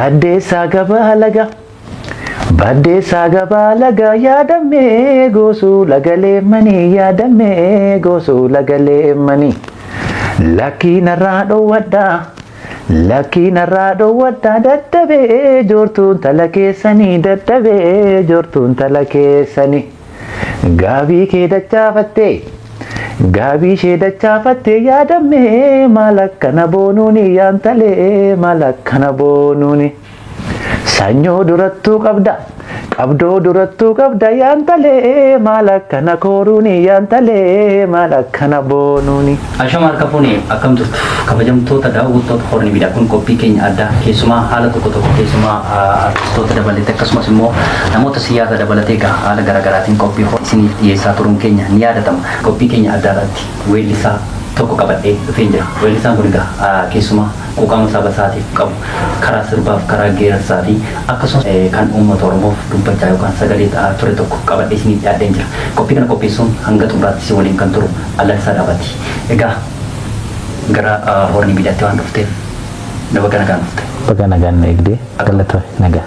Baddeessaa gabaa laga Baddeessaa gabaa laga yaadamee goosuu lagalee manii yaadamee goosuu lagalee manii lakkii narraa dhoowwadhaa dadhabee joortuun tala keessanii dadhabee joortuun tala keessanii gaabii kee dachaafattee yaadamee maal akkana boonuuni yaantalee maal akkana boonuuni sanyoo durattuu qabdoo durattuu qabda yaantalee maal akkana kooruuni yaantalee maal akkana boonuuni. Ashama harka fuunee akkam turtu kabajamtoota daawwattoota horni miidhaa kun qophii keenya addaa keessumaa haala tokko keessumaa artistoota dabalatee akkasumas immoo namoota siyaasa dabalatee haala garaagaraatiin qophii isiniif dhiyeessaa turuun keenya ni yaadatama. Qophii keenya addaa irratti weellisaa tokko qabadhee dhufeen jira. Weellisaan kun keessumaa quuqama saba isaatiif qabu karaa sirbaaf karaa geerarsaa fi akkasumas kan uummata Oromoof dubbachaa yookaan sagalee ta'aa ture tokko qabadhee isiniif dhiyaadheen jira. Qophii kana qopheessuun hanga xumuraatti si waliin kan turu Allalisaa Dhaabati. Egaa gara horni miidhaatti waan dhufteef baga nagaan dhufte. Baga nagaan eegdee galatoo nagaa.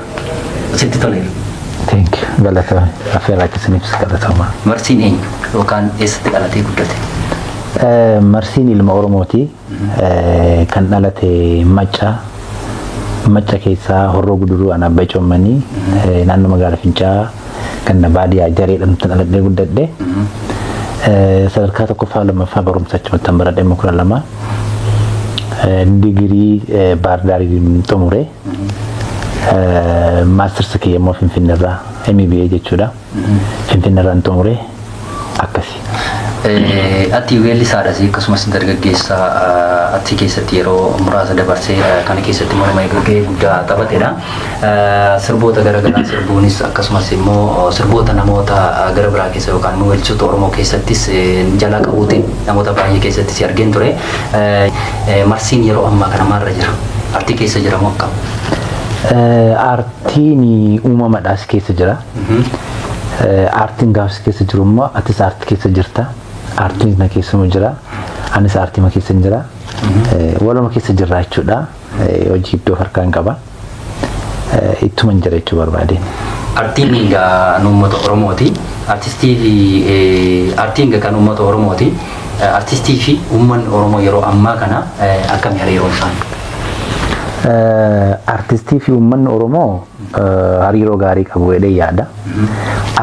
Sitti toleera. Thank you galatoo affeerraa keessaniif galatoomaa. Marsiin eenyu yookaan eessatti dhalatee guddate? Marsiin ilma Oromooti kan dhalate Macca keessaa Horroo Guduruu ana Abbaa Coommanii naannoo magaalaa Fincaa'aa kan baadiyyaa Jareedhamtu dhaladhee guddadhe. Sadarkaa tokkoffaa lammaffaa barumsa achumatti baradhee 12 digirii Baardaarii xumure maastarsa kiyya immoo Finfinneerraa MBA jechuudha. Finfinneerraan xumure akkasi. Ati weellisaadha akkasumas dargaggeessa ati keessatti yeroo muraasa dabarsee kana keessatti morma eegee guddaa taphatedha. Sirboota garaagaraa sirbuunis akkasumas immoo sirboota namoota gara biraa keessa yookaan immoo weellistoota Oromoo keessattis jalaa qabuutiin namoota baay'ee keessattis argeen ture. Marsiin yeroo ammaa kana maalirra jira? Artii keessa jira moo akkam? Artiin uumamadhaas keessa jira. Artiin gaafas keessa jiru immoo atis aartii keessa jirta. Artiin na keessa jira. Anis aartii ma keessa jira. Waluma keessa jirra jechuudha. Hojii iddoo harkaan qaba. Ittuma jira jechuu barbaadeen. Artiin egaa uummata Oromooti. Artistii fi artiin egaa kan uummata Oromooti. Artistii fi uummanni Oromoo yeroo ammaa kana akkam hariiroon isaanii? Artistii fi uummanni Oromoo hariiroo gaarii qabu jedhee yaada.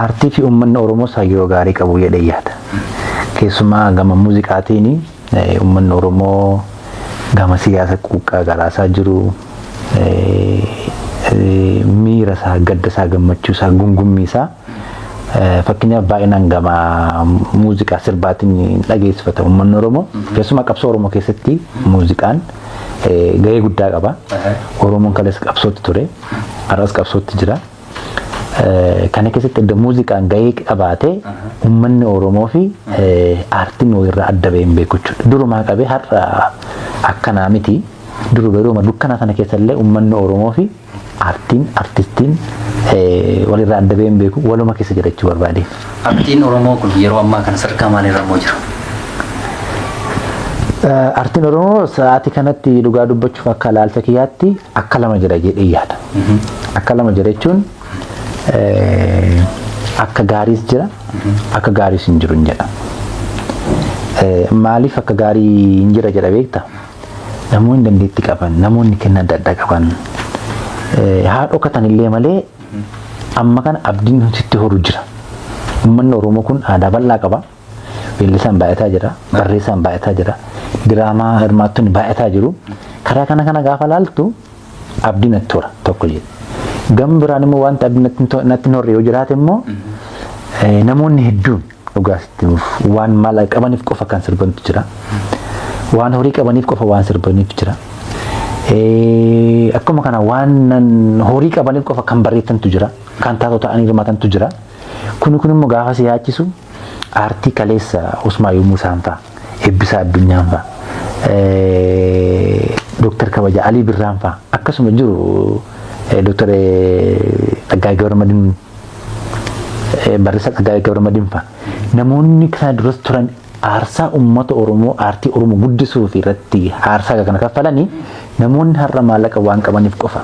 Artii fi uummanni Oromoo hariiroo gaarii qabu jedhee yaada. Keessumaa gama muuziqaatiin uummanni Oromoo gama siyaasa quuqqaa garaasaa jiru miira isaa gadda isaa gammachuu isaa gungummii isaa fakkeenyaaf baay'inaan gama muuziqaa sirbaatiin dhageessifata uummanni Oromoo. Keessumaa qabsoo Oromoo keessatti muuziqaan gahee guddaa qaba. Oromoon kaleessa qabsootti ture. Har'as qabsootti jira. Kana keessatti iddoo muuziqaan gahee qabaate uummanni Oromoo fi aartiin walirraa adda bahee hin beeku jechuudha. Durumaa qabee har'a akkanaa miti. Duru garuu dukkanaa kana keessallee uummanni Oromoo fi artistiin walirraa adda bahee hin beeku. Waluma keessa jira jechuu barbaade. Artiin Oromoo kun yeroo ammaa kana sadarkaa maalirra moo jira? Artiin Oromoo sa'aatii kanatti dhugaa dubbachuuf akka ilaalcha kiyyaatti akka lama jira jedhee yaada. Akka lama jira jechuun akka gaariis jira akka gaariis hin jiru jedha. Maaliif akka gaarii hin jira jedha beekta? Namoonni dandeettii qaban, namoonni kenna adda addaa qaban haa dhokatan illee malee amma kana abdiin sitti horu jira. Uummanni Oromoo kun aadaa bal'aa qaba. Weellisaan baay'ataa jira, barreessaan baay'ataa jira, diraamaa hirmaattonni baay'ataa jiru. Karaa kana gaafa laaltu abdiin natti hora tokko jedhe. Gama biraan immoo wanta abdiin natti hin horre yoo jiraate immoo namoonni hedduun dhugaasitti waan maal qabaniif qofa kan sirbantu jira. Waan horii qabaniif qofa waan sirbaniif jira. Akkuma kana waan horii qabaniif qofa kan barreessantu jira. Kan taatoo ta'anii hirmaatantu jira. Kun immoo gaafa si yaachisu aartii kaleessa Usmaayyoo Musaan fa'a, Eebbisaa Addunyaan fa'a, Dooktar Kabaja Alii Birraan fa'a akkasuma jiru Dooktar Tsaggaayee Gabramadiin barreessaa Tsaggaayee Gabramadiin fa'a. Namoonni kana duras turan aarsaa uummata Oromoo aartii Oromoo guddisuu fi irratti aarsaa kana kaffalanii namoonni har'a maallaqa waan qabaniif qofa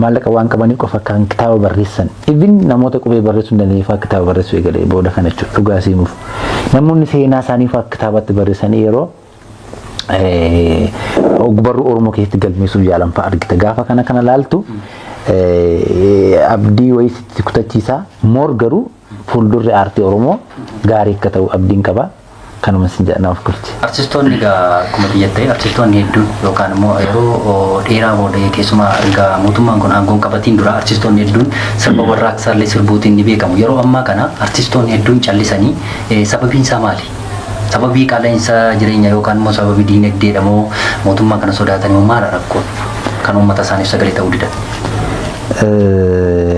maallaqa waan qabanii qofa kan kitaaba barreessan even namoota qubee barreessuu danda'anii fa'aa kitaaba barreessuu eegalee booda kana jechuudha dhugaa simuuf namoonni seenaa isaanii fa'aa kitaabatti barreessanii yeroo ogbarruu Oromoo keessatti galmeessuuf yaalan fa'aa argita gaafa kana laaltu abdii wayisitti kutachiisaa moor garuu fuuldurri aartii Oromoo gaarii akka ta'u abdiin qaba. Kanuma sinjana of kurti. Artistoonni egaa akkuma biyyattii artistoonni hedduun yookaan immoo yeroo dheeraa booda keessumaa erga mootummaan kun aangoon qabatiin dura artistoonni hedduun sirba warraaqsaallee sirbuutiin ni beekamu. Yeroo ammaa kana artistoonni hedduun callisanii sababiin isaa maali? Sababii qaala'insa jireenya yookaan immoo sababii diinagdeedha moo mootummaa kana sodaatanii moo maal rakkoon kan uummata isaaniif sagalee ta'uu didan?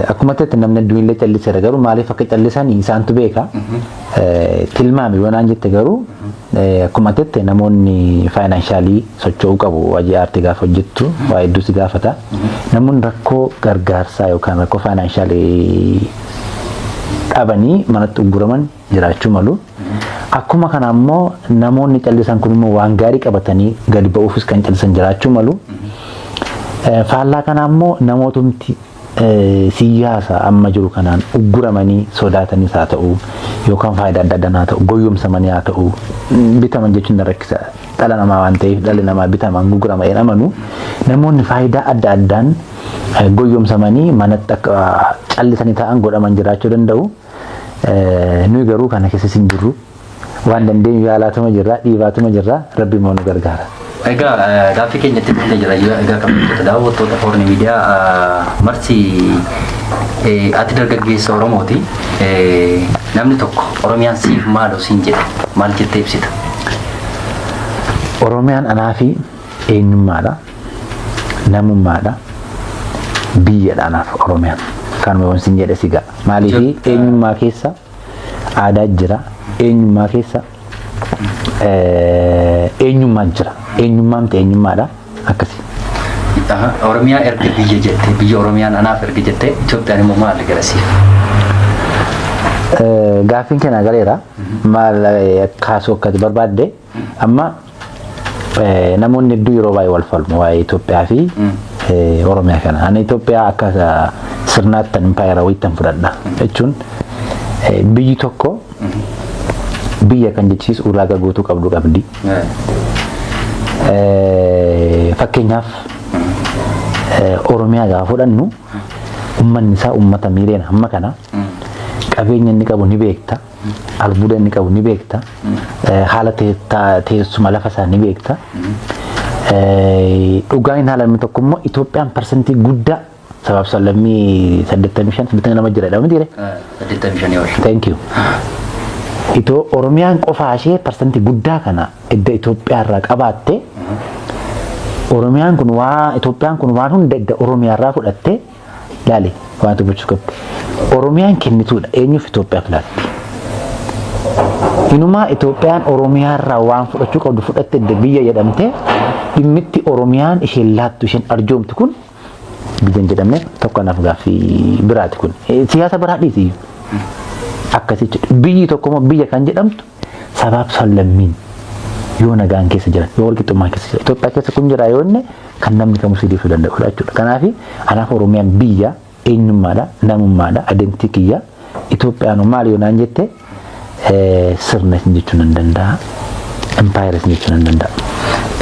Akkuma ta'etti namni hedduun calliseera garuu maaliif akka callisanii isaantu beeka. Tilmaami wanaan jette garuu akkuma ta'etti namoonni faayinaansaalii socho'uu qabu hojii aartii gaafa hojjettu waa hedduu si gaafata. Namoonni rakkoo gargaarsaa yookaan rakkoo faayinaansaalii qabanii manatti ugguraman jiraachuu malu. Akkuma kana ammoo namoonni callisan kun immoo waan gaarii qabatanii gadi ba'uufis kan callisan jiraachuu malu. Faallaa kana ammoo namootumti siyaasa amma jiru kanaan ugguramanii sodaatanii haa ta'u yookaan faayidaa adda addaa haa ta'u goyyomsamanii haa ta'u bitaman jechuun rakkisa dhala namaa waan ta'eef dhalli namaa bitaman uggurama jedhanii amanu namoonni faayidaa adda addaan goyyomsamanii manatti akka callisanii ta'an godhaman jiraachuu danda'u. Nuyi garuu kana keessa hin jirru waan dandeenyu yaalaatuma jirra dhiibaatuma jirra rabbi immoo nu gargaara. Egaa gaaffii keenyatti dhufee jira egaa kabajamtoota daawwattoota Horn Miidiyaa marsi ati dargaggeessa Oromooti namni tokko Oromiyaan siif maal siin jedhe maal jettee ibsita? Oromiyaan anaa fi eenyummaadha namummaadha biyyadha anaaf Oromiyaan kanuma waan siin jedhe sigaa maaliif eenyummaa keessa aadaa jira eenyummaa keessa eenyummaan jira eenyummaan ta'e eenyummaadha akkasi. Oromiyaa erga biyya jette biyya Oromiyaan anaaf erga jette Itoophiyaan immoo maal garasiif? Gaaffiin keenya galeera maal kaasuu akkati barbaadde amma namoonni hedduu yeroo baay'ee wal falmu waa'ee Itoophiyaa fi Oromiyaa kana. Ani Itoophiyaa akka sirnaatti impaayera wayittan fudhadha jechuun biyyi tokko biyya kan jechiisu ulaagaa guutuu qabdu qabdi. Fakkeenyaaf Oromiyaa gaafa fudhannu uummanni isaa uummata miiliyoona hamma kana qabeenya inni qabu ni beekta albuuda inni qabu ni beekta haala teessuma lafa isaa ni beekta dhugaan haala inni tokko immoo Itoophiyaan parsantii guddaa sabab sallammii 85 jira dha miti 85 yoo thank you. Oromiyaan qofaa ishee parsantii guddaa kana edda Itoophiyaa irraa qabaatte Oromiyaan kun Itoophiyaan kun waan hunda edda Oromiyaa irraa fudhatte laali waan dubbachuu qabdi. Oromiyaan kennituudha eenyuuf Itoophiyaaf laatti. Inumaa Itoophiyaan Oromiyaa irraa waan fudhachuu qabdu fudhatte edda biyya jedhamte dhimmitti Oromiyaan isheen laattu isheen arjoomtu kun biyyan jedhamne tokko naaf gaaffii biraati kun siyaasa biraa dhiisi. Akkasitti biyyi tokko biyya kan jedhamtu sabaaf sallammiin yoo nagaan keessa jiran yoo walqixxummaa keessa jiran Itoophiyaa keessa kun jira yoo inni kan namni kamuu sidiifuu danda'udha jechuudha. Kanaaf anaaf Oromiyaan biyya eenyummaadha namummaadha adeemti kiyya Itoophiyaan maal yoo naan jette sirna jechuun hin danda'a empaayeras jechuun hin danda'a.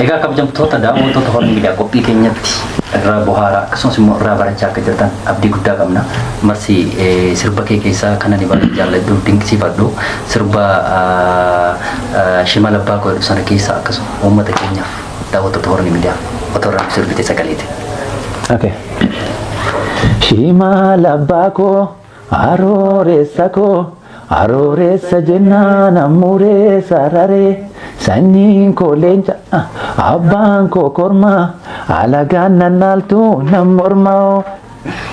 Egaa kabajamtoota daawwattoota Horn Miidiyaa qophii keenyatti irraa bohaaraa akkasumas immoo irraa barachaa akka jirtan abdii guddaa qabna. Marsi sirba kee keessaa kan ani baay'ee jaalladhu dinqisiifadhu sirba shimala abbaa koo sana keessaa akkasuma uummata keenyaaf daawwattoota Horn Miidiyaa otoo irraa sirbite sagaleeti. Okay. Shimala abbaa koo arooressa jennaan ammuuree sararee sanyiin koo leenca abbaan koo kormaa alagaan nannaaltu nam mormaa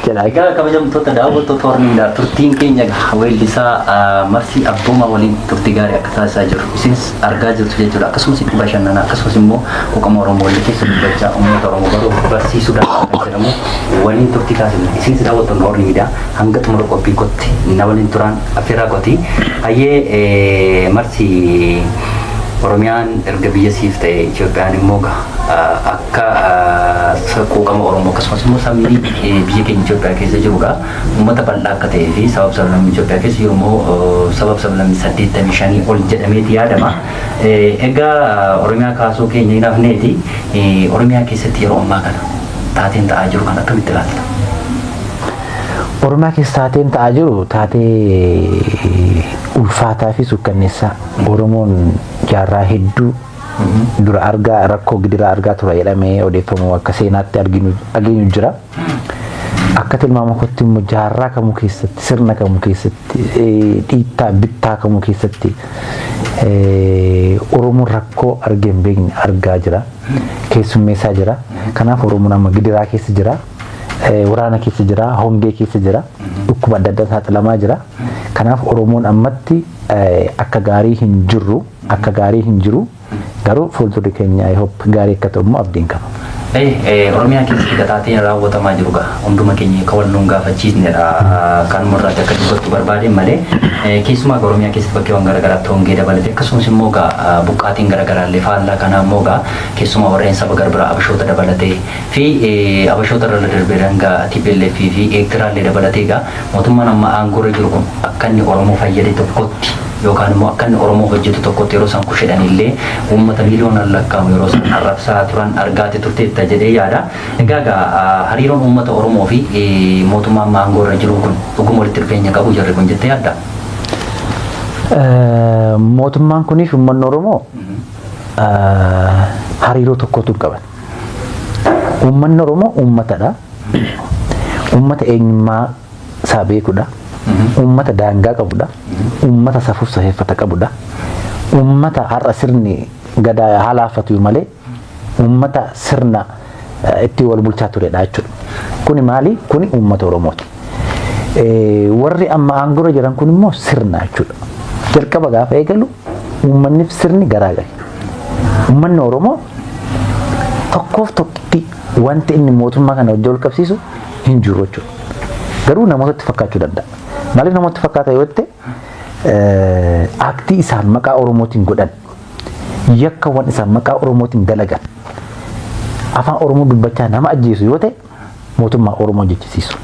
jedha. Egaa kabajamtoota daawwattoota Horn Miidiyaa turtiin keenya weellisaa Marsi Abboomaa waliin turtii gaarii akka taasisaa jiru isinis argaa jirtu jechuudha. Akkasumas itti bashannanaa akkasumas immoo quuqama Oromoo walii keessa dubbachaa uummata Oromoo baruu barsiisuudhaan kan jedhamu waliin turtii taasifna. Isinis daawwattoonni Horn Miidiyaa hanga xumura qophii kootti na waliin turan affeerraa kooti. Hayyee Marsi Oromiyaan erga biyya siif ta'e Itoophiyaan immoo akka quuqama Oromoo akkasumas immoo sabni biyya keenya Itoophiyaa keessa jirudha. Uummata bal'aa akka ta'ee fi sabab sablammii Itoophiyaa keessa yommuu sabab sablammii 85 ol jedhameeti yaadama. Egaa Oromiyaa kaasuu keenya hin hafneeti. Oromiyaa keessatti yeroo ammaa kana taateen ta'aa jiru kan akkamitti ilaalta? Oromiyaa keessa taateen ta'aa jiru taatee ulfaataa fi sukkanneessaa. Oromoon jaarraa hedduu dura argaa rakkoo gidiraa argaa tura jedhamee odeeffamu akka seenaatti arginu jira. Akka tilmaama kootti immoo jaarraa kamuu keessatti sirna kamuu keessatti dhiittaa bittaa kamuu keessatti Oromoon rakkoo argee hin beekne argaa jira. Keessummeessaa jira. Kanaaf Oromoon amma gidiraa keessa jira. Waraana keessa jira. Hongee keessa jira. Dhukkuba adda addaa saaxilamaa jira. Kanaaf Oromoon ammatti akka gaarii hin jirru akka gaarii hin jiru. Garuu fuuldurri keenya gaarii akka ta'u immoo abdiin qaba. Oromiyaa keessatti taateen raawwatamaa jiru gaa hunduma keenya akka wal nuun gaafachiisnedha. Kanuma irratti akka dubbachuu barbaade malee keessumaa Oromiyaa keessatti bakkeewwan garaagaraatti hongee dabalate akkasumas immoo gaa buqqaatiin garaagaraallee faallaa kanaa immoo gaa keessumaa warreen saba garbiraa abashoota dabalatee fi abashoota irra darbeeran gaa TPLF fi Eertiraallee dabalatee gaa mootummaan amma aangoorra jiru kun akka inni Oromoo fayyade tokkotti yookaan immoo akka inni Oromoo hojjetu tokkotti yeroo isaan kusheedhanillee uummata miiliyoonaan lakkaa'amu yeroo isaan arrabsaa turan argaate turteetta jedhee yaada. Egaa hariiroon uummata Oromoo fi mootummaan aangoorra jiru kun dhuguma walitti dhufeenya qabu jirre kun jettee yaadda? Mootummaan kuniif uummanni Oromoo hariiroo tokkotu qaban. Uummanni Oromoo uummatadha. Uummata eenyummaa isaa beekudha. Uummata daangaa qabudha. Uummata safuuf safeeffata qabudha. Uummata har'a sirni gadaa halaafatu malee uummata sirna itti wal bulchaa turedha jechuudha. Kuni maali? Kuni uummata Oromooti. Warri amma aangoorra jiran kun immoo sirna jechuudha. Jalqaba gaafa eegalu uummanniif sirni garaagari. Uummanni Oromoo tokkoof tokkitti wanti inni mootummaa kana wajjin wal qabsiisu hin jiru jechuudha. Garuu namootatti fakkaachuu danda'a. Maaliif namoota fakkaata yoo ta'e aktii isaan maqaa Oromootiin godhan yakkawwan isaan maqaa Oromootiin dalagan afaan Oromoo dubbachaa nama ajjeesu yoo ta'e mootummaa Oromoo jechisiisu.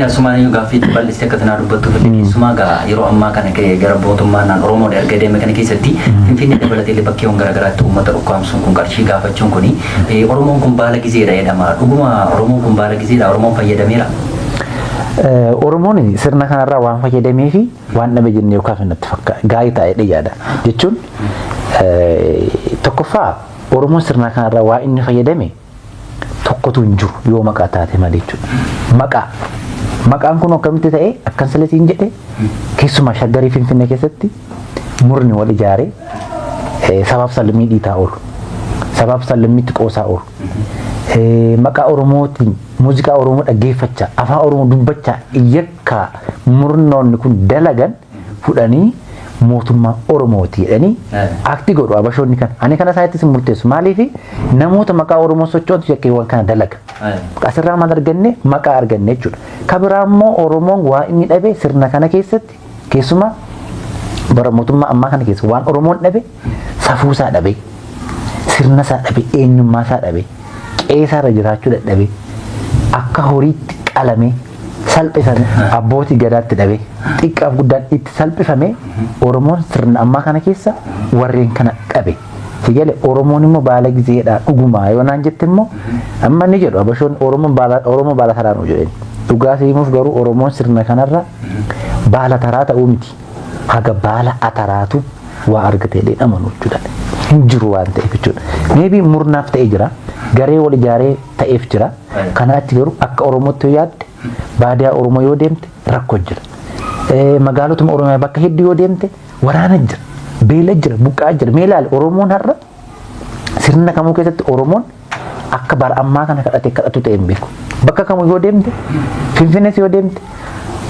Sumaan yoo gaaffii bal'istee akka tanaa dubbattu keessumaa yeroo ammaa kana gara mootummaan Oromoo erga deeme kana keessatti Finfinnee dabalatee bakkeewwan garaagaraatti uummata ukkaamsuun kun qarshii gaafachuun kuni Oromoon kun baala gizeedha jedhama. Dhuguma Oromoon kun baala gizeedha. Oromoon fayyadameera. Oromoon sirna kanarraa waan fayyadamee fi waan dhabe jennee yookaan natti fakkaata gaarii ta'ee yaada jechuun tokkoffaa Oromoon sirna kanarraa waan inni fayyadame tokkotu hin jiru yoo maqaa taate malee jechuudha. Maqaan kun akkamitti ta'e akkan saleetiin jedhe keessumaa shaggarii Finfinnee keessatti murni wal ijaaree sabaaf sallammii dhiitaa oolu sabaaf sallammiitti qoosaa oolu. Maqaa Oromootiin muuziqaa Oromoo dhaggeeffachaa afaan Oromoo dubbachaa yakka murnoonni kun dalagan fudhanii mootummaa Oromooti jedhanii aktii godhu abashoonni kan ani kana isaaniittis murteessu maaliif namoota maqaa Oromoo sochootu yakkeewwan kana dalaga asirraa maal arganne maqaa arganne jechuudha. Kabiraa immoo Oromoon waa inni dhabe sirna kana keessatti keessumaa bara mootummaa ammaa kana keessa waan Oromoon dhabe safuusaa dhabe sirna isaa dhabe eenyummaa isaa dhabe qeesaarra jiraachuu dadhabe akka horiitti qalame salphifame abbootii gadaatti dhabe xiqqaaf guddaan itti salphifame Oromoon sirna ammaa kana keessa warreen kana dhabe. Sigale Oromoon immoo baala gizeedha dhugumaa yoo naan jette immoo amma ni jedhu abashoon Oromoo baala taraan jedhani. Dhugaa simuuf garuu Oromoon sirna kanarra baala taraa ta'uu miti. Haga baala ataraatu waa argatee amanu jechuudha. Hin jiru waan ta'eef jechuudha. Maybe murnaaf ta'ee jira. Garee wal ijaaree ta'eef jira. Kanaatti garuu akka Oromootti yoo yaadde baadiyaa Oromoo yoo deemte rakkoo jira. Magaalotuma Oromiyaa bakka hedduu yoo deemte waraana jira. Beela jira. Buqqaa jira. Mee ilaali Oromoon har'a sirna kamuu keessatti Oromoon akka bara ammaa kana kadhatu ta'e hin beeku. Bakka kamuu yoo deemte Finfinnees yoo deemte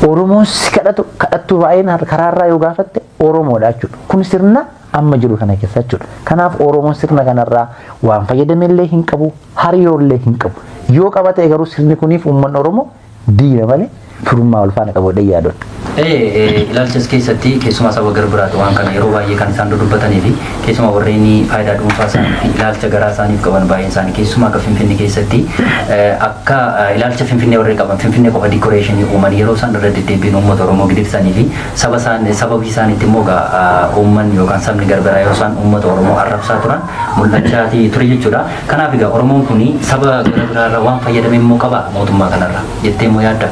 Oromoon si kadhattu baay'een karaarraa yoo gaafatte Oromoodha jechuudha. Kun sirna amma jiru kana keessa jechuudha. Kanaaf Oromoon sirna kanarraa waan fayyadamellee hin qabu, hariiroollee hin qabu. Yoo qabate garuu sirni kuniif uummanni Oromoo diina malee firummaa wal faana qabu yaadon. Ilaalchas keessatti keessumaa saba garbiraatu waan kana yeroo baay'ee kan isaan dudubbatanii fi keessumaa warreen faayidaa dhuunfaa isaanii fi ilaalcha garaa isaaniif qaban baay'een isaanii keessumaa akka Finfinnee keessatti akka ilaalcha Finfinnee warreen qaban Finfinnee qofa dikoreeshinii uuman yeroo isaan irra deddeebiin uummata Oromoo gidirsanii fi sababii isaaniitti immoo uummanni yookaan sabni garbiraa yoo isaan uummata Oromoo arrabsaa turan mul'achaa ture jechuudha. Kanaaf egaa Oromoon kun saba garbiraarraa waan fayyadame immoo qaba mootummaa kanarraa jettee immoo yaadda.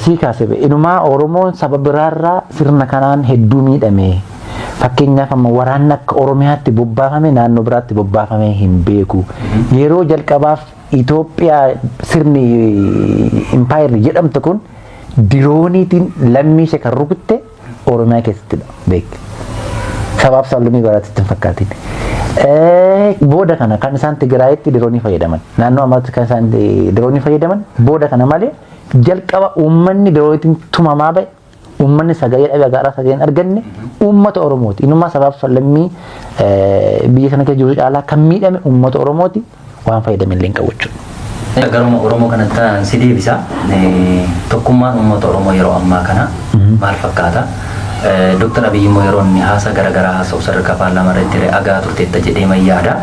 Sii kaasee inumaa Oromoon saba biraarraa sirna kanaan hedduu miidhame. Fakkeenyaaf amma waraanni akka Oromiyaatti bobbaafame naannoo biraatti bobbaafame hin beeku. Yeroo jalqabaaf Itoophiyaa sirni impaayirri jedhamtu kun dirooniitiin lammii ishee kan rukutte Oromiyaa keessattidha beek. Sabaaf sablammii biraatti hin fakkaatin. Booda kana kan isaan Tigraayitti diroonii fayyadaman. Naannoo ammaatti kan isaan diroonii fayyadaman booda kana malee jalqaba uummanni dirooniitiin tumamaa ba'e uummanni sagalee dhabe gaaraa sagaleen arganne uummata Oromooti. Inummaa sabaaf sablammii biyya sana keessa jiru caalaa kan miidhame uummata Oromooti waan fayyadame illee hin qabu jechuudha. Garuma Oromoo kanatti si deebisa. Tokkummaan uummata Oromoo yeroo ammaa kana maal fakkaata? Dr. Abiy immoo yeroo inni haasaa garaagaraa haasa'u sadarkaa paarlaamaa irratti agaa turteetta jedhee mayyaadha.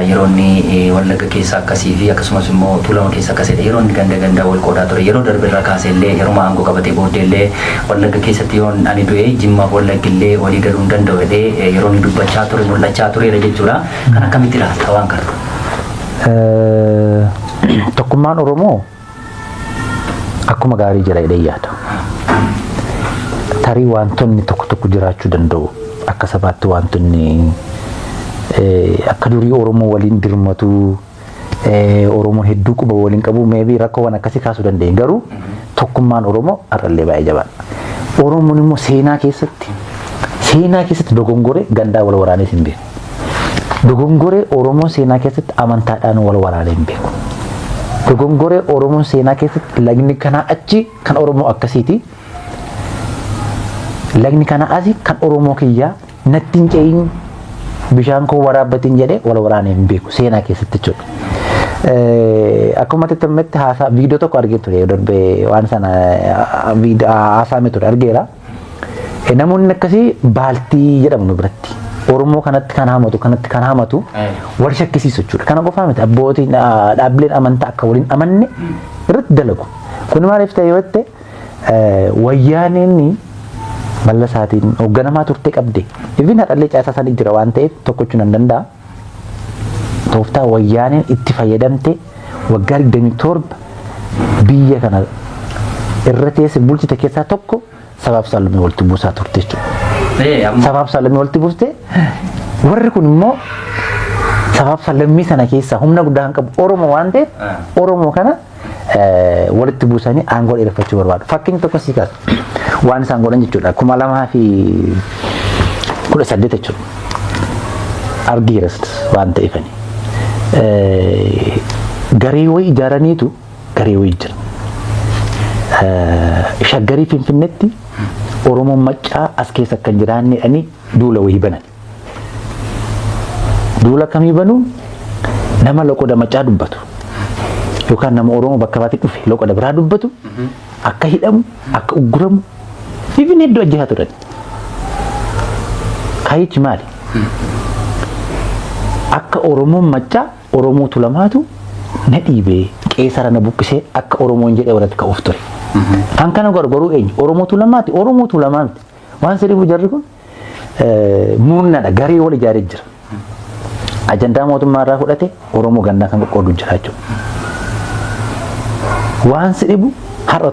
Yeroo inni Wallagga keessa akkasii fi akkasumas immoo Tuulama keessa akkasidha. Yeroo inni ganda wal qoodaa ture. Yeroo darbe irraa kaasee illee yeroo aangoo qabatee booddee illee Wallagga keessatti yoo ani du'e Jimmaaf Wallaggi illee walii galuu hin danda'u jedhee yeroo inni dubbachaa ture mul'achaa tureera jechuudha. Kan akkamitti ilaalta waan kana? Tokkummaan Oromoo akkuma gaarii jira jedhee yaada. Tarii wantoonni tokko jiraachuu danda'u akka sabaatti wantoonni akka durii Oromoo waliin dirmatu Oromoo hedduu quba waliin qabu maybe rakkoowwan akkasii kaasuu dandeenya garuu tokkummaan Oromoo har'allee baay'ee jabaadha. Oromoon immoo seenaa keessatti dogongore gandaa wal waraanee hin beeku. Dogongore Oromoo seenaa keessatti amantaadhaan wal waraanee hin beeku. Dogongore Oromoo seenaa keessatti lagni kanaa achi kan Oromoo akkasiiti. Lagni kana asii kan Oromoo kiyyaa natti hin ce'in bishaan koo waraabbatiin jedhee wal waraanee hin beeku seenaa keessatti jechuudha. Akkuma xixiqqootti haasaa viidiyoo tokko argee ture darbee waan sana haasaame ture argeera. Namoonni akkasii baaltii jedhamu nu biratti. Oromoo kanatti kan hamatu wal shakkisiisu jechuudha. Kana qofaa miti abbootiin dhaabbileen amantaa akka waliin amanne irratti dalagu. Kun maaliif ta'e yoo ta'e wayyaaneen mallasaatiin hoogganamaa turte qabde. Ifin hadhallee caasaa isaanii jira waan ta'eef tokkochuu nan danda'a. Tooftaa wayyaaneen itti fayyadamte waggaa 27 biyya kana irra teesse bulchite keessaa tokko sabaaf sablammii walitti buusaa turte jechuudha. Sabaaf sablammii walitti buuste warri kun immoo sabaaf sablammii sana keessaa humna guddaa kan qabu Oromoo waan ta'eef Oromoo kana walitti buusanii aangoo dheereffachuu barbaadu. Fakkeenya tokko sii kaasa. Waan isaan godhan jechuudha. 2018 jechuudha. Argiiras waan ta'eefani. Garee wayii ijaaraniitu garee wayii jira. Shaggarii Finfinneetti Oromoon Maccaa as keessa kan jiraanne jedhanii duula wayii banan. Duula kamii banuu nama loqoda Maccaa dubbatu. Yookaan nama Oromoo bakka baatti dhufe loqoda biraa dubbatu akka hidhamu akka ugguramu Ifin hedduu ajjeesaa turan. Kaayichi maali? Akka Oromoon Maccaa Oromoo Tuulamaatu na dhiibee qeesara na buqqisee akka Oromoon jedhee walatti ka'uuf ture. Kan kana gargaaruu eenyu? Oromoo Tuulamaati. Oromoo Tuulamaati. Waan sirriifu jarri kun murnaadha garee wal ijaaree jira. Ajandaa mootummaa irraa fudhate Oromoo gandaa kan qoqqoodu jira jechuudha. Waan sirriifu har'a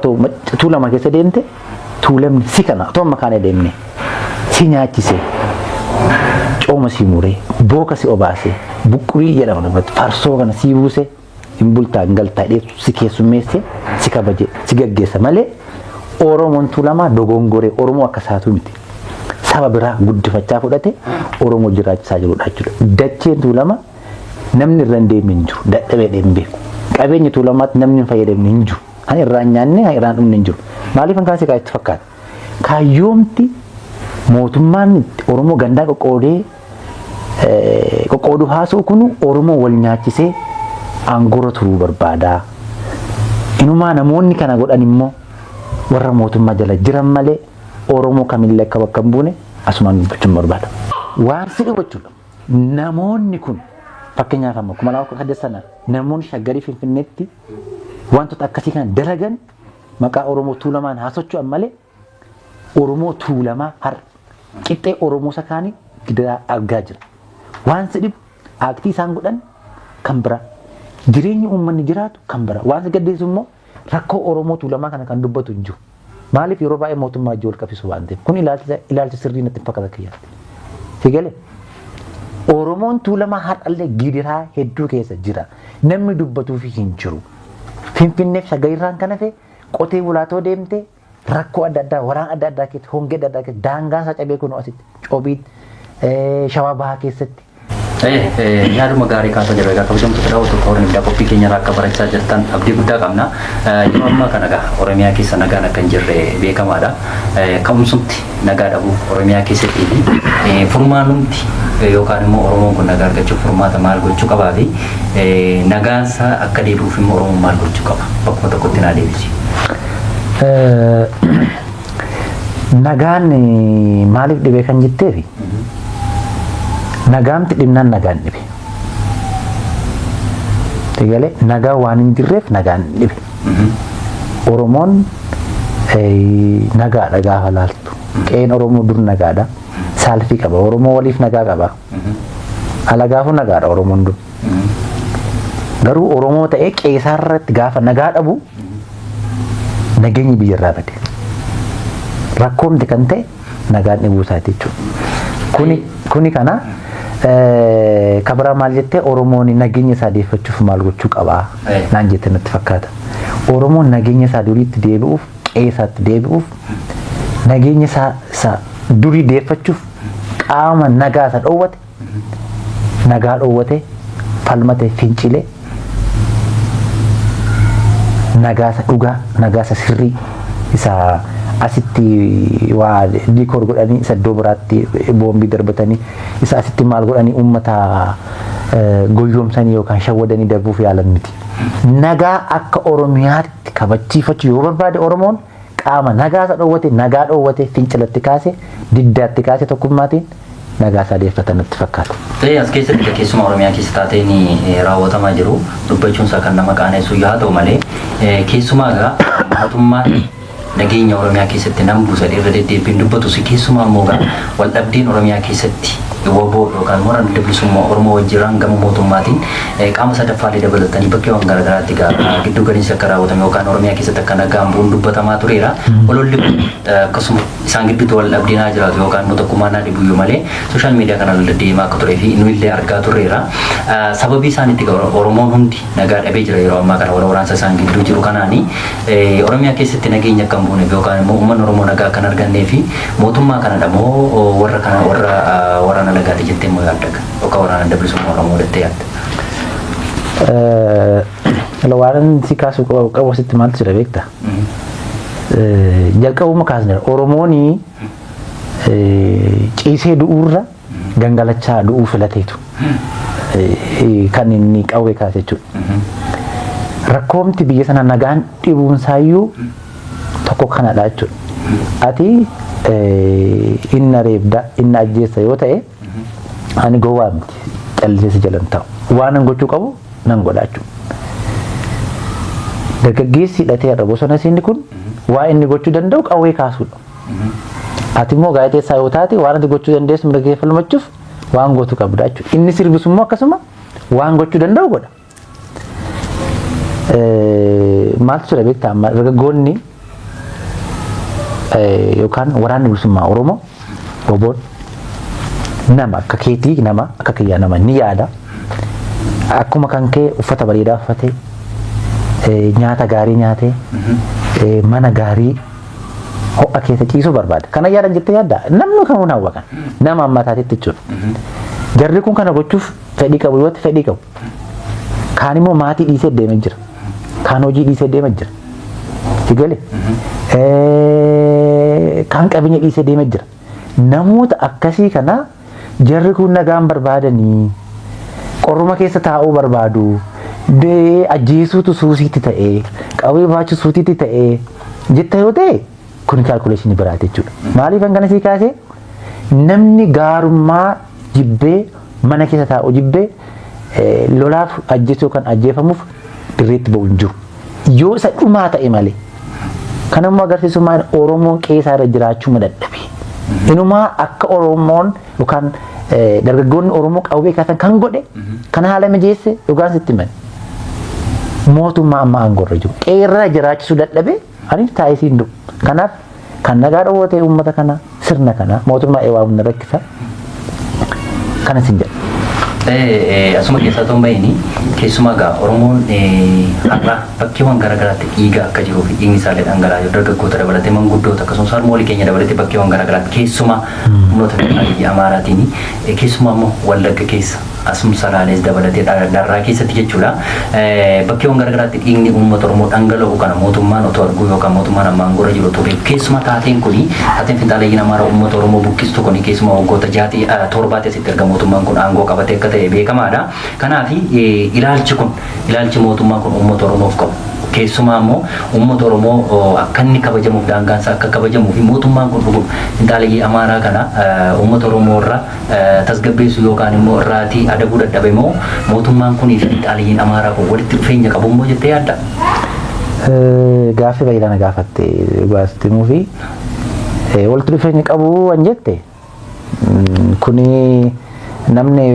Tuulama keessa deemte Tuulamni si kana otoo makaana deemne si nyaachise cooma si muree booka si obaase buqurii jedhamu irratti farsoo kana si buuse hin bultaa hin galtaa dheessu si keessummeesse si kabaje si gaggeessa malee Oromoon Tuulamaa dogongoree Oromoo akka isaatu miti. Saba biraa guddifachaa fudhate Oromoo jiraachisaa jirudha jechuudha. Dacheen Tuulamaa namni irra hin deemne hin jiru. Dadhabee deemee beeku. Qabeenya Tuulamaatti namni hin fayyadamne hin jiru. Ani irraan nyaanne ani irraan dhumne hin jiru. Maaliif kan kaasee itti fakkaata? Kaayyoomti mootummaan Oromoo gandaa qoqqooduu haasa'u kun Oromoo wal nyaachisee aangoora turuu barbaada. Inumaa namoonni kana godhan immoo warra mootummaa jala jiran malee Oromoo kamillee akka bakka hin buune asumaan dubbachuun barbaada. Waan si dhugachuudha. Namoonni kun fakkeenyaaf amma kuma lama kudha sana namoonni shaggarii Finfinneetti wantoota akkasii kana dalagan maqaa Oromoo Tuulamaan haasochuudhaan malee Oromoo Tuulamaa har qixxee Oromoo sakaanii gidiraa argaa jira. Waan si dhibu aktii isaan godhan kan bira jireenyi uummanni jiraatu kan bira waan si gaddeessu immoo rakkoo Oromoo Tuulamaa kana kan dubbatu hin jiru. Maaliif yeroo baay'ee mootummaa wajjin wal qabsiisu waan ta'eef kun ilaalcha sirrii natti fakkaata kiyyaatti. Figalee Oromoon Tuulamaa har'allee gidiraa hedduu keessa jira. Namni dubbatuuf hin jiru. Finfinneef shaggarirraan kan hafe qotee bulaatoo deemtee rakkoo adda addaa waraan adda addaa keessatti hongee adda addaa keessatti daangaan isaa cabee kun asitti coobiit shawaa bahaa keessatti. Yaaduma gaarii kaasaa jiru egaa kabajamtoota daawwattoota Oromoo miidiyaa qophii keenyarraa akka barachaa jirtan abdii guddaa qabna. Yeroo ammaa kana egaa Oromiyaa keessa nagaan akka hin jirre beekamaadha. Ka'umsumti nagaa dhabuu Oromiyaa keessatti furmaanumti yookaan immoo Oromoon kun nagaa argachuuf furmaata maal gochuu qabaa fi nagaansa akka deebi'uuf immoo Oromoon maal gochuu qaba bakkuma tokkotti naa deebisi. Nagaan maaliif dhibee kan jetteefi nagaamti dhibnaan nagaan dhibe. Tegalee nagaa waan hin jirreef nagaan dhibe. Oromoon nagaadha gaafa laaltu. Qeen Oromoo dur nagaadha. Saalfii qaba. Oromoo waliif nagaa qaba. Alagaafu nagaadha Oromoon dur. Garuu Oromoo ta'ee qeesaarratti gaafa nagaa dhabu nageenyi biyyarraa bade. Rakkoomti kan ta'e nagaan dhibuu isaati jechuudha. Kuni kana kabara maal jettee Oromoon nageenya isaa deeffachuuf maal gochuu qabaa naan jettee natti fakkaata. Oromoon nageenya isaa duriitti deebi'uuf qeesaatti deebi'uuf nageenya isaa durii deeffachuuf qaama nagaa isa dhoowwate nagaa dhoowwate falmate fincilee nagaa isa dhugaa nagaa isa sirrii isa asitti waa diikoor godhanii isa iddoo biraatti boombii darbatanii isa asitti maal godhanii uummata goyyoomsanii yookaan shawwadanii darbuuf yaalan miti. Nagaa akka Oromiyaatti kabachiifachuu yoo barbaade Oromoon qaama nagaa isa dhoowwate fincilatti kaase diddaatti kaase tokkummaatiin nagaa isaa deeffatan natti fakkaata. As keessatti keessuma Oromiyaa keessa taateen raawwatamaa jiru dubbachuun isaa kan nama qaanessu yaa ta'u malee keessumaa egaa mootummaan nageenya Oromiyaa keessatti nam buusa irra deddeebiin dubbatu si keessumaa immoo wal dhabdeen Oromiyaa keessatti waboo yookaan mooran bilisummaa Oromoo wajjiraan gama mootummaatiin qaama sadaffaalee dabalatanii bakkeewwan garaagaraatti gidduu galiinsi akka raawwatame yookaan Oromiyaa keessatti akka nagaan bu'uun dubbatamaa tureera. Ololli kun akkasuma isaan gidduutti wal dhabdeen haa jiraatu yookaan nu tokkummaa naa dhibuyyuu malee sooshaal miidiyaa kanaan deddeemaa akka turee fi nu illee argaa turreera. Sababii isaan itti Oromoon hundi nagaa dhabee jira yeroo ammaa kana wal waraansa isaan gidduu jiru kanaani Oromiyaa keessatti nageenya akka hin buuneef yookaan immoo uummanni Oromoo nagaa akka hin argannee fi mootummaa kanadha moo warra nagaati jettee moo yaadda yookaan waraana bilisummaa Oromoo jettee yaadda? Waan si kaasu qabu asitti maaltu jira beektaa? Jalqabuma kaasne Oromoon ciisee du'uurra gangalachaa du'uu filateetu kan inni qawwee kaase jechuudha. Rakkoomti biyya sana nagaan dhibuunsaayyuu tokko kanadha jechuudha. Ati inna reebda inna ajjeessa yoo ta'e ani gowwaa miti callisee si jalan ta'u waan an gochuu qabu nan godha jechuudha. Dargaggeessi hidhatee irra bosona inni kun waa inni gochuu danda'u qawwee kaasuudha. Ati immoo gaazexeessaa yoo taate waan ati gochuu dandeessu mirga falmachuuf waan gootu qabda jechuudha. Inni sirbisu immoo akkasuma waan gochuu danda'u godha. Maaltu jira beektaa amma dargaggoonni yookaan waraanni bilisummaa Oromoo boboon nama akka keetii nama akka kiyyaa nama ni yaada. Akkuma kan kee uffata bareedaa uffatee nyaata gaarii nyaatee mana gaarii ho'a keessa ciisuu barbaada. Kana yaadan jettee yaadda namni kamuu hawwa kan nama amma taatetti jechuudha. Jarri kun kana gochuuf fedhii qabu yoo ta'e fedhii qabu. Kaan immoo maatii dhiisee deemee jira. Kaan hojii dhiisee deemee jira. Sigale kaan qabeenya dhiisee deemee jira. Namoota akkasii kana jarri kun nagaan barbaadanii qorruma keessa taa'uu barbaadu. Ajjeesuutu suusiitti ta'ee qawwee barbaachisuutii ta'ee jetta yoo ta'e kun kaalkuleeshinii biraati jechuudha. Maaliif hangana sii kaasee namni gaarummaa jibbee mana keessa taa'u jibbee lolaaf ajjeesuu kan ajjeefamuuf dirreetti ba'u hin jiru. Yoo isa dhumaa ta'e malee kanammoo agarsiisummaan Oromoon qeesaa irra jiraachuu dadhabe. Inumaa akka Oromoon yookaan dargaggoonni Oromoo qawwee kaasan kan godhe kan haala mijeesse dhugaan sitti himani. Mootummaa amma aangoorra jiru qeerraa jiraachisuu dadhabe ani taa'isiin du'u. Kanaaf kan nagaa dhowwatee uummata kana sirna kana mootummaa eewaa humna rakkisa kana sin jedha. Asuma keessaa ta'uu baay'inii keessumaa gaa Oromoon har'a bakkeewwan garaagaraatti dhiiga akka jiruu fi dhiigni isaallee dhangala'aa jiru dargaggoota dabalatee manguddoota akkasumas harmoolii keenya dabalatee bakkeewwan garaagaraatti keessumaa humnoota biyya Amaaraatiin keessumaa immoo Wallagga keessa asum Salaalees dabalatee Darraa keessatti jechuudha. Bakkeewwan garaagaraatti dhiigni uummata Oromoo dhangala'u kana mootummaan otoo arguu yookaan mootummaan amma aangoorra jiru otoo beeku keessumaa taateen kuni taateen finxaaleeyyiin Amaaraa uummata Oromoo buqqistu kuni keessumaa waggoota 7 asitti erga mootummaan kun aangoo qabatee akka ta'e beekamaadha. Kanaaf ilaalchi mootummaa kun uummata Oromoof qabu. Keessumaa immoo uummata Oromoo akka inni kabajamuuf daangaansa akka kabajamuu fi mootummaan kun dhuguuf finxaaleeyyii Amaaraa kana uummata Oromoo irra tasgabbeessu yookaan immoo irraatii adabuu dadhabe immoo mootummaan kunii fi finxaaleeyyiin Amaaraa kun walitti dhufeenya qabu immoo jettee yaadda? Gaaffii baay'inaan gaafatte gaazeximuu fi walitti dhufeenya qabu waan jette kuni namni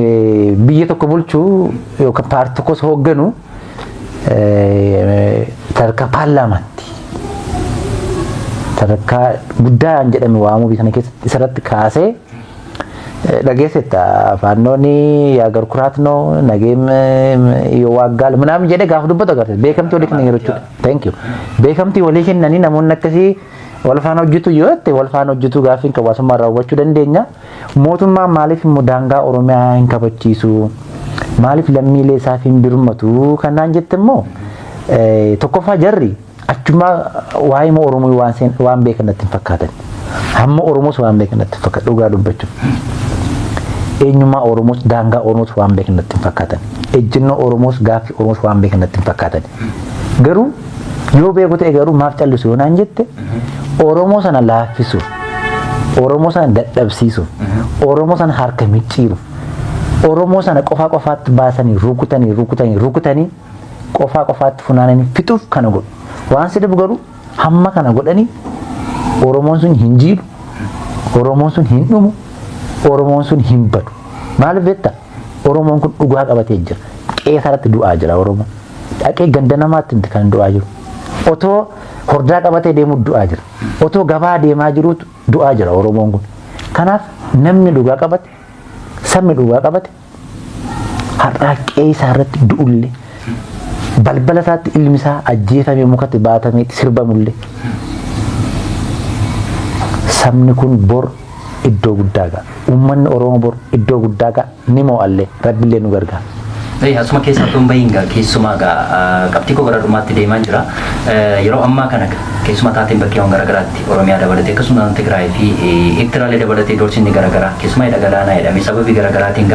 biyya tokko bulchuu yookaan paartii tokkos hoogganu sadarkaa paarlaamaatti sadarkaa guddaa jedhame waamuu biyya kana keessatti isarratti kaasee dhageessetta faannooni yaagar kuraatnoo nageem yoo waaggaal ምናምን jedhe gaafa dubbatu agarsiisa beekamtii walii kennan yeroo jechuudha. Thank you. Beekamtii walii kennanii namoonni akkasii wal faana hojjetu yoo ta'e wal faana hojjetu gaafiin hawaasummaa irraa hubachuu dandeenya. Mootummaan maaliif immoo daangaa Oromiyaa hin kabachiisu? Maaliif lammiilee isaaf hin birmatu? Kanaan jette immoo tokkoffaa jarri achuma waa'ee immoo Oromoo waan beekan natti hin fakkaatan. Hamma Oromoos waan beekan natti hin fakkaatan dhugaa dubbachuuf. Eenyummaa Oromoos daangaa Oromoos waan beekan natti hin fakkaatan. Ejjennoo Oromoos gaaffii Oromoos waan beekan natti hin fakkaatan. Garuu yoo beeku ta'e garuu maaf callisu yoo naan jette Oromoo sana laaffisu, Oromoo sana dadhabsiisu, Oromoo sana harka micciiru, Oromoo sana qofaa qofaatti baasanii rukutanii qofaa qofaatti funaananii fixuuf kana godhu. Waan sidibu garuu hamma kana godhanii Oromoon sun hin jiidhu, Oromoon sun hin dhumu, Oromoon sun hin badu. Maaliif beektaa? Oromoon kun dhugaa qabatee jira. Qeesarratti du'aa jira Oromoo. Dhaqee ganda namaatti kan du'aa jiru. Otoo hordaa qabatee deemu du'aa jira. Otoo gabaa deemaa jiruutu du'aa jira Oromoon kun. Kanaaf namni dhugaa qabate, sabni dhugaa qabate har'aa qeesaa irratti du'ullee balbala isaatti ilmi isaa ajjeefamee mukatti baatamee sirbamullee sabni kun bor iddoo guddaa ga'a. Uummanni Oromoo bor iddoo guddaa ga'a ni mo'allee rabbillee nu gargaara. Asuma keessaa tun bahin keessumaa qabxii koo gara dhumaatti deemaa jira. Yeroo ammaa kana keessumaa taateen bakkeewwan garaagaraatti Oromiyaa dabalatee akkasumas Tigraay fi Eertiraalee dabalatee dorsinni garaagaraa keessumaa dhagalaanaa jedhame sababii garaagaraatiin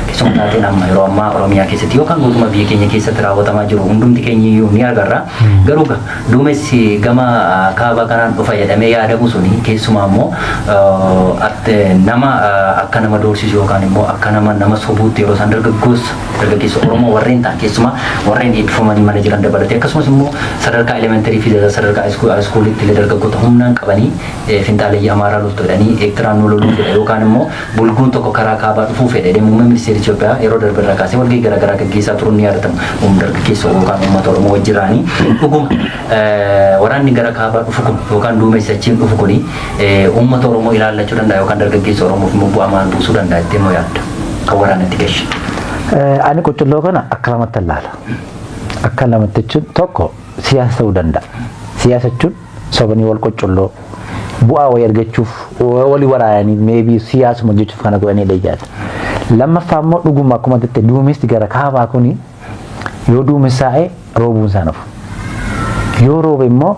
keessumaa taateen amma yeroo ammaa Oromiyaa keessatti yookaan guutummaa biyya keenya keessatti raawwatamaa jiru hundumti keenya iyyuu ni agarra. Garuu duumessi gama kaabaa kanaan dhufa jedhamee yaadamu suni keessumaa immoo nama akka nama doorsisu yookaan immoo akka nama sobuutti yeroo isaan dargaggeessa Oromoo warreen ta'an keessumaa warreen eebbifamanii mana jiran dabalatee akkasumas immoo sadarkaa elementarii fi sadarkaa iskuulitti illee dargaggoota humnaan qabanii finxaaleeyyii Amaaraa loltu jedhanii Eertiraan nu loluu fedha yookaan immoo bulguun tokko karaa kaabaa dhufuu fedha muummee ministeera Itoophiyaa yeroo darbe irraa kaasee walgahii garaagaraa gaggeessaa turuun ni yaadatamu. Dargaggeessa yookaan uummata Oromoo wajjiraanii dhuguma waraanni gara kaabaa dhufu kun yookaan duumessi achiin dhufu kuni uummata Oromoo ilaallachuu danda'a yookaan dargaggeessa Oromoof immoo bu'aa maal buusuu danda'a jettee immoo yaadda kan waraanatti geessu. Ani qocolloo kana akka lamatti ilaala. Akka lamatti jechuun tokko siyaasa ta'uu danda'a. Siyaasa jechuun sobanii wal qocolloo bu'aa wayii argachuuf walii waraananii meebii siyaasuma hojjechuuf kana godhanii dhayyaata. Lammaffaa immoo dhuguma akkuma jette duumessi gara kaabaa kuni yoo duumessaa'e roobuun isaa nafu. Yoo roobe immoo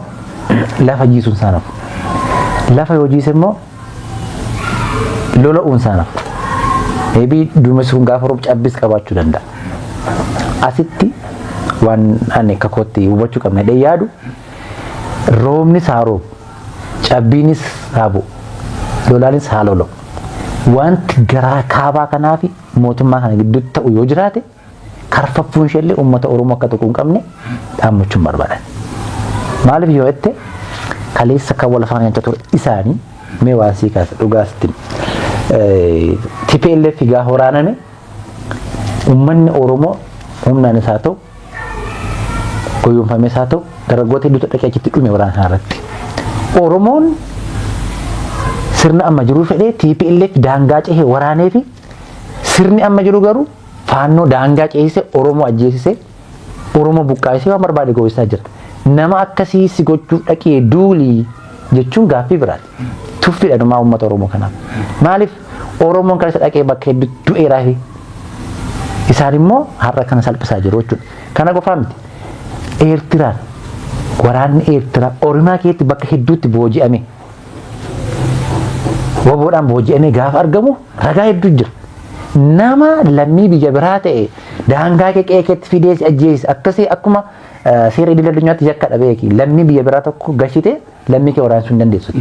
lafa jiisuun isaa nafu. Lafa yoo jiise immoo lola'uun isaa nafu. Maybe duumessi kun gaafa roobu cabbis qabaachuu danda'a. Asitti waan ani kakootti hubachuu qabna jedhee yaadu roobni saaroo cabbiinis haabu lolaanis haalolo wanti garaa kaabaa kanaa fi mootummaa kana gidduutti ta'u yoo jiraate karfaffuun isheellee uummata Oromoo akka tokko hin qabne dhaammachuun barbaadan. Maaliif yoo jette kaleessa kan wal afaan nyaachaa ture isaanii mee waan sii kaasa dhugaastiin TPLF gaafa waraaname uummanni Oromoo humnaan isaa ta'u goyoonfamee isaa ta'u dargaggoota hedduutu dhaqee achitti dhume waraana kanarratti. Oromoon sirna amma jiru fedhee TPLF daangaa cehee waraanee fi sirni amma jiru garuu faannoo daangaa ceesise Oromoo ajjeesise Oromoo buqqaasee waan barbaade gooyisaa jira. Nama akkasii si gochuu dhaqee duulii jechuun gaaffii biraati. Tuffiidha dhumaa uummata Oromoo kanaaf. Maaliif Oromoon kan isa dhaqee bakka hedduutti du'eeraa fi isaan immoo har'a kana salphisaa jiru jechuudha. Kana qofaa miti. Eertiraan waraanni Eertiraa Oromiyaa keessatti bakka hedduutti booji'ame. Waboodhaan booji'amee gaafa argamu ragaa hedduu jira. Nama lammii biyya biraa ta'e daangaa keekeetti fidee si ajjeesisa akkasii akkuma seera idil addunyaatti yakka dhabeeki lammii biyya biraa tokko gashite lammii kee waraansuu hin dandeessu.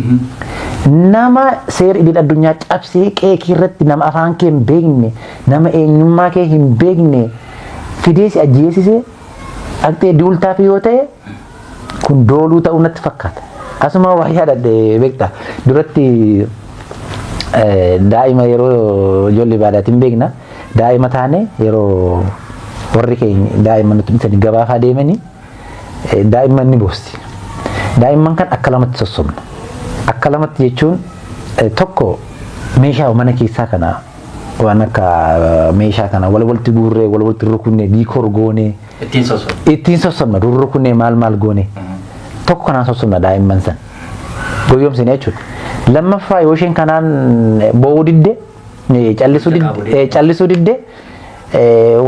Nama seera idil addunyaa cabsee qeekii irratti nama afaan kee hin beekne nama eenyummaa kee hin beekne fidee si ajjeesise dhaqxee duultaaf yoo ta'e kun dooluu ta'uu natti fakkaata. Asuma waa yaadadhe beektaa duratti daa'ima yeroo ijoollee baadiyyaatti beekna daa'ima taane yeroo warri keenya daa'ima nuti dhufanii gabaafaa deemanii daa'imman ni boosti. Daa'imman kan akka lamatti sossomna. Akka lamatti jechuun tokko meeshaa mana keessaa kana waan akka meeshaa kana walitti guurree walitti rukunnee diikoor goonee ittiin sossomna rukunnee maal goone tokko kanaan sossomna daa'imman san goyoomsine jechuudha. Lammaffaa yoo isheen kanaan boo'uu didde callisuu didde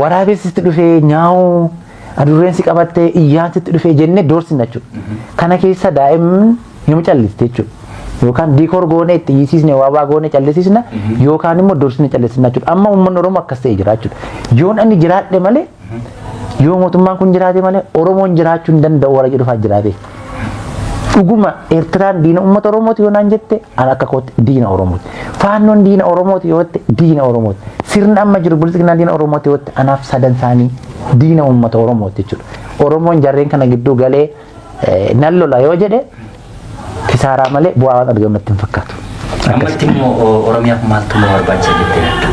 waraabessitti dhufee nyaa'uu adurreensi qabattee iyyaansitti dhufee jennee doorsina jechuudha. Kana keessa daa'imni nama calliste jechuudha. Yookaan diikoor goonee itti hiisiisne waabaa goonee callisiisna yookaan immoo doorsine callisna jechuudha. Amma uummanni Oromoo akkas ta'e jira jechuudha. Yoon ani jiraadhe malee yoo mootummaan kun jiraate malee Oromoon jiraachuu hin danda'u warra jedhuufaa jiraate. Dhuguma Eertiraan diina uummata Oromooti yoo naan jette an akka kootti diina Oromooti. Faannoon diina Oromooti yoo jette diina Oromooti. Sirni amma jiru bilisignaan diina Oromooti yoo jette anaaf sadan isaanii diina uummata Oromooti jechuudha. Oromoon jarreen kana gidduu galee nan lola yoo jedhe kisaaraa malee bu'aa waan argamu natti hin fakkaatu. Ammatti immoo Oromiyaaf maaltu immoo barbaachisa jettee yaaddu?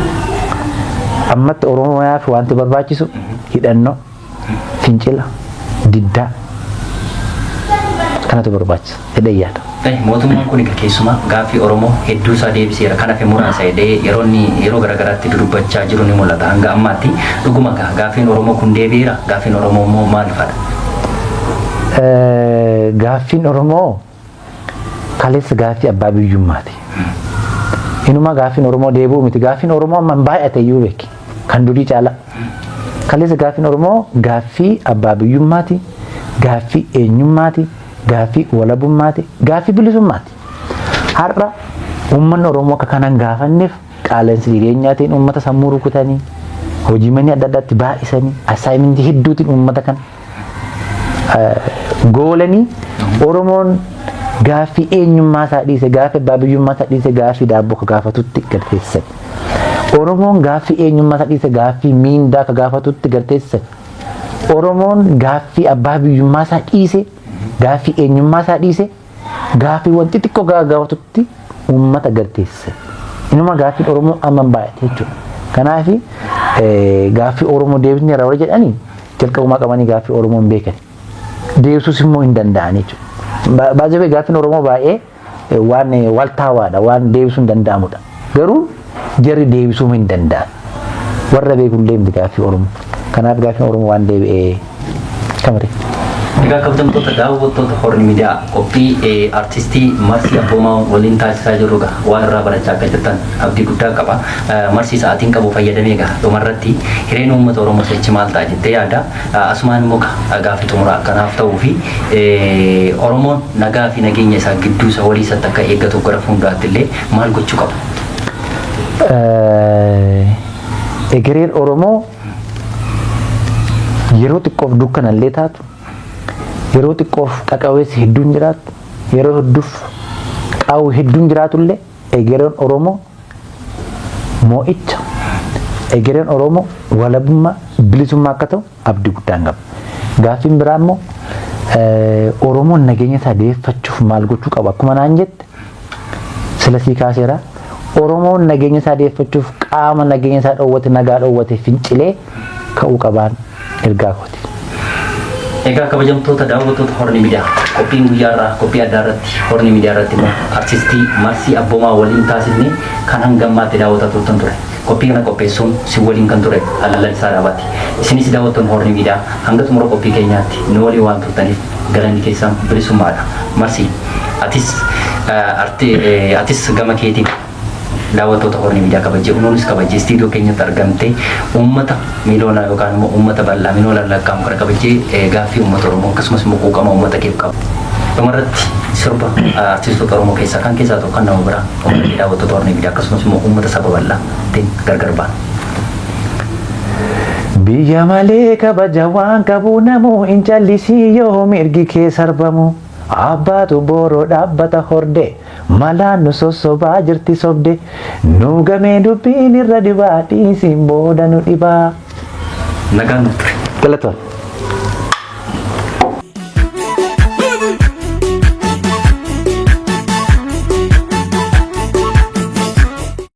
Ammatti Oromiyaaf wanti barbaachisu hidhannoo, fincila, diddaa kanatu barbaachisa jedhee yaada. Mootummaan kun keessumaa gaaffii Oromoo hedduu isaa deebiseera. Kanaaf muraasa jedhee yeroo garaagaraatti dubbachaa jiru ni mul'ata. Hanga ammaatti dhuguma gaaffiin Oromoo kun deebi'eera. Gaaffiin Oromoo immoo maal fadha? Gaaffiin Oromoo kaleessa gaaffii abbaa biyyummaati. Inuma gaaffiin Oromoo deebi'u miti. Gaaffiin Oromoo amma baay'ate iyyuu beeki. Kan durii caala. Kaleessa gaaffiin Oromoo gaaffii abbaa biyyummaati. Gaaffii eenyummaati. Gaaffii walabummaati. Gaaffii bilisummaati. Har'a uummanni Oromoo akka kanan gaafanneef qaala'insa jireenyaatiin uummata sammuu rukutanii hojii manii adda addaatti baay'isanii assaayimentii hedduutiin uummata kan goolanii Oromoon gaaffii eenyummaa isaa dhiise gaaffii abbaa biyyummaa isaa dhiise gaaffii daabboo ka gaafatutti galteessan. Oromoon gaaffii eenyummaa isaa dhiise gaaffii miindaa ka gaafatutti galteessan. Oromoon gaaffii abbaa biyyummaa isaa dhiise gaaffii eenyummaa isaa dhiise gaaffii wanti xiqqoo gaafatutti uummata galteessan. Inuma gaaffiin Oromoo amma baay'ate jechuudha. Kanaaf gaaffii Oromoo deebisnee irraa warra jedhanii jalqabumaa qabanii gaaffii Oromoo hin beekan. Deebisuus immoo hin danda'an jechuudha. Baay'ee gaaffiin Oromoo baay'ee waan waltaawaadha waan deebisuu hin danda'amudha. Garuu jarri deebisuu hin danda'an. Warra beekullee miti gaaffii Oromoo. Kanaaf gaaffiin Oromoo waan deebi'ee kamate. Egaa kabajamtoota daawwattoota Horn Miidiyaa qophii artistii Marsii Abboomaa waliin taasisaa jirru waan irraa barachaa akka jirtan abdii guddaa qaba. Marsii sa'aatiin qabu fayyadamee egaa dhumarratti hireen uummata Oromoo sichi maal ta'a jettee yaada. Asumaan immoo gaaffii xumuraa akkanaaf ta'uu fi Oromoon nagaa fi nageenya isaa gidduu isa walii isatti akka eeggatu gara fuulduraatti illee maal gochuu qaba? Egereen Oromoo yeroo xiqqoof dukkanallee taatu yeroo xiqqoof qaqaweessi hedduun jiraatu yeroo hedduuf qaawwi hedduun jiraatullee egereen Oromoo moo'icha egereen Oromoo walabummaa bilisummaa akka ta'u abdii guddaan qaba. Gaaffiin biraa immoo Oromoon nageenya isaa deeffachuuf maal gochuu qaba akkuma naan jette sila sii kaaseera. Oromoon nageenya isaa deeffachuuf qaama nageenya isaa dhoowwate nagaa dhoowwate fincilee ka'uu qabaan ergaa kooti. Egaa kabajamtoota daawwattoota Horni Miidiyaa qophiin guyyaarraa qophii addaa irratti Horni Miidiyaa irratti immoo artistii Marsii Abboomaa waliin taasisnee kan hangammaatti daawwataa turtan ture. Qophii kana qopheessuun si waliin kan ture Halala Isaa Dhaabaati. Isinis daawwattoonni Horni Miidiyaa hanga xumura qophii keenyaatti nu waliin waan turtaniif galanni keessan bilisummaadha. Marsii atis gama keetiin daawwattoota Horni Miidiyaa kabajee unuunis kabajee istiidiyoo keenyatti argamtee uummata miliyoonaa yookaan immoo uummata bal'aa miliyoonaan lakkaa'amu kana kabajee gaaffii uummata Oromoo akkasumas immoo quuqama uummata keef qabu. Dhumarratti sirba artistoota Oromoo keessaa kan keessaa tokko kan nama biraa uummata daawwattoota Horni Miidiyaa akkasumas immoo uummata saba bal'aatiin gargar ba'an. Biyya malee kabaja waan qabu namuu hin callisii yoo mirgi kee sarbamu. Abbaatu booroo dhaabbata hordee malaan nu sossobaa jirti sobde nu gamee dubbiin irra dhibaa dhiisiin booda nu dhibaa. Nagaan nuuf ture. Galatoon.